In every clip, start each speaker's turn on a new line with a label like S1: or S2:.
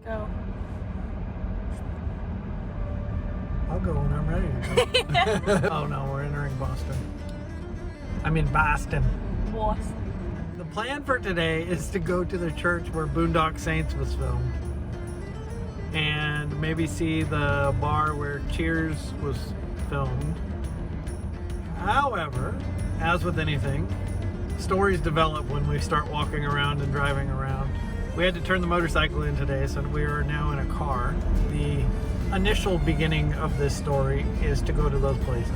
S1: Go.
S2: I'll go when I'm ready. Oh no, we're entering Boston. I mean Boston.
S1: Boston.
S2: The plan for today is to go to the church where Boondock Saints was filmed. And maybe see the bar where Cheers was filmed. However, as with anything, stories develop when we start walking around and driving around. We had to turn the motorcycle in today, so we are now in a car. The initial beginning of this story is to go to those places.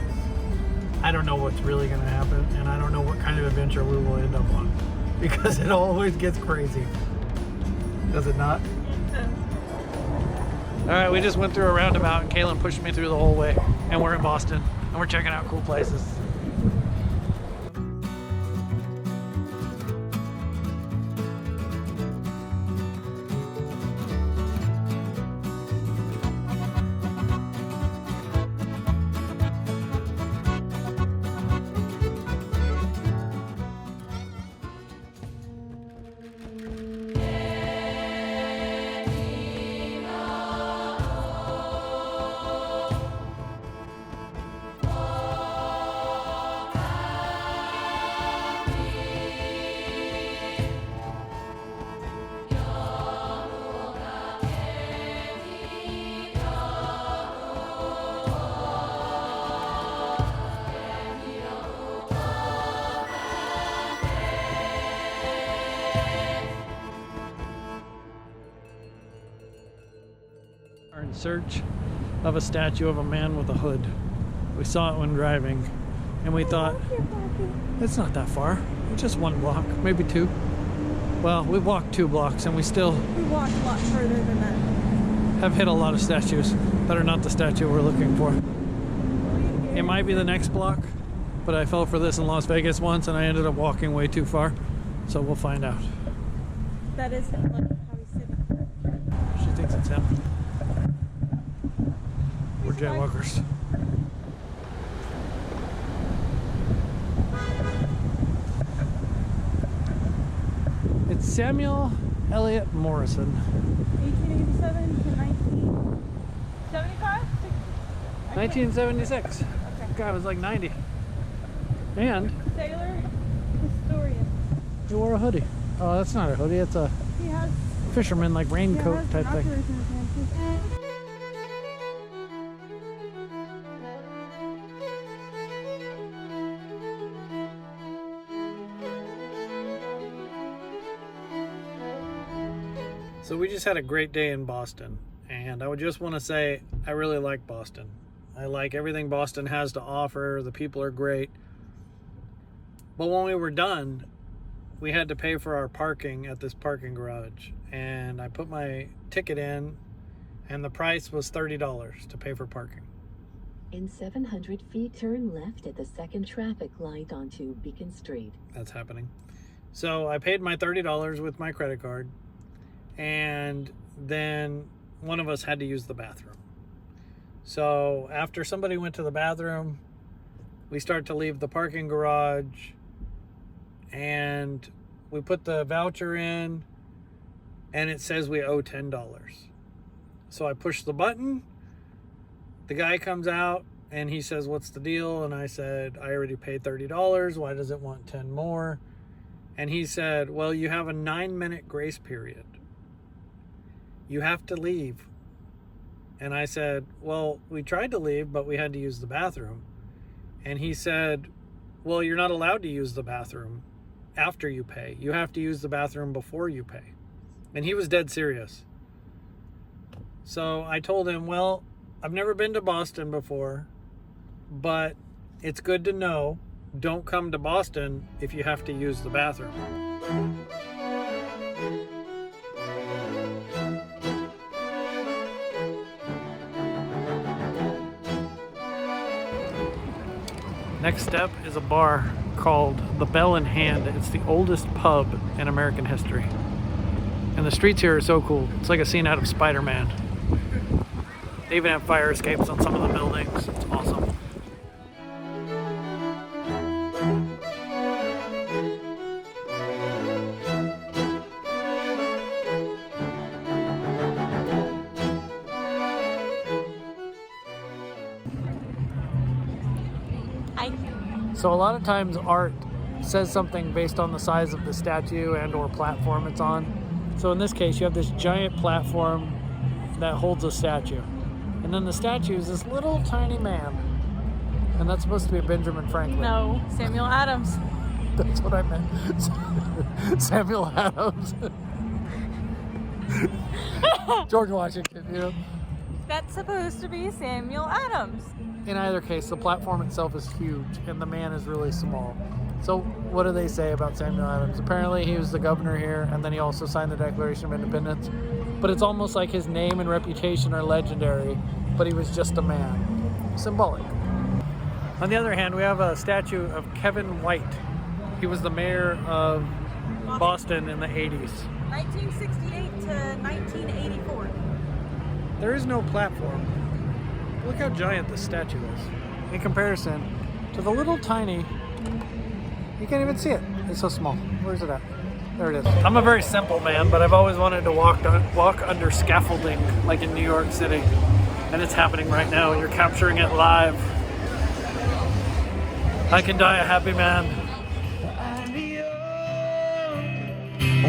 S2: I don't know what's really going to happen, and I don't know what kind of adventure we will end up on, because it always gets crazy. Does it not? All right, we just went through a roundabout and Kaylin pushed me through the whole way, and we're in Boston and we're checking out cool places. Are in search of a statue of a man with a hood. We saw it when driving, and we thought, it's not that far. It's just one block, maybe two. Well, we walked 2 blocks, and we
S1: walked a lot further than that.
S2: have hit a lot of statues that are not the statue we're looking for. It might be the next block, but I fell for this in Las Vegas once, and I ended up walking way too far. So we'll find out.
S1: That is him. Look how he's sitting.
S2: She thinks it's him. We're jaywalkers. It's Samuel Eliot Morrison.
S1: 1887 to 1975?
S2: 1976.
S1: Okay.
S2: Guy was like 90. And
S1: Sailor historian.
S2: he wore a hoodie. Oh, that's not a hoodie. It's a
S1: He has
S2: fisherman like raincoat type thing.
S1: binoculars in his hand too.
S2: So we just had a great day in Boston, and I would just want to say I really like Boston. I like everything Boston has to offer. The people are great. But when we were done, we had to pay for our parking at this parking garage, and I put my ticket in, and the price was $30 to pay for parking.
S3: In 700 feet, turn left at the second traffic light onto Beacon Street.
S2: That's happening. So I paid my $30 with my credit card, and then one of us had to use the bathroom. So after somebody went to the bathroom, we start to leave the parking garage, and we put the voucher in, and it says we owe $10. So I push the button, the guy comes out, and he says, "What's the deal?" And I said, "I already paid $30. Why does it want 10 more? And he said, "Well, you have a 9-minute grace period. You have to leave." And I said, "Well, we tried to leave, but we had to use the bathroom." And he said, "Well, you're not allowed to use the bathroom after you pay. You have to use the bathroom before you pay." And he was dead serious. So I told him, "Well, I've never been to Boston before, but it's good to know. Don't come to Boston if you have to use the bathroom." Next step is a bar called the Bell in Hand. It's the oldest pub in American history. And the streets here are so cool. It's like a scene out of Spider-Man. They even have fire escapes on some of the buildings. It's awesome. So a lot of times art says something based on the size of the statue and or platform it's on. So in this case, you have this giant platform that holds a statue. And then the statue is this little tiny man. And that's supposed to be Benjamin Franklin.
S1: No, Samuel Adams.
S2: That's what I meant. Samuel Adams. George Washington, you know.
S1: That's supposed to be Samuel Adams.
S2: In either case, the platform itself is huge and the man is really small. So what do they say about Samuel Adams? Apparently he was the governor here, and then he also signed the Declaration of Independence. But it's almost like his name and reputation are legendary, but he was just a man. Symbolic. On the other hand, we have a statue of Kevin White. He was the mayor of Boston in the 80s.
S1: 1968 to 1984.
S2: There is no platform. Look how giant this statue is in comparison to the little tiny. You can't even see it. It's so small. Where's it at? There it is. I'm a very simple man, but I've always wanted to walk under scaffolding like in New York City. And it's happening right now, and you're capturing it live. I can die a happy man.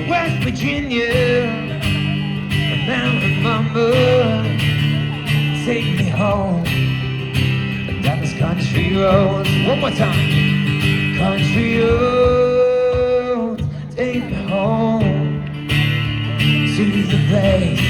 S4: West Virginia, a mountain mama, take me home down this country road. One more time. Country road, take me home to the place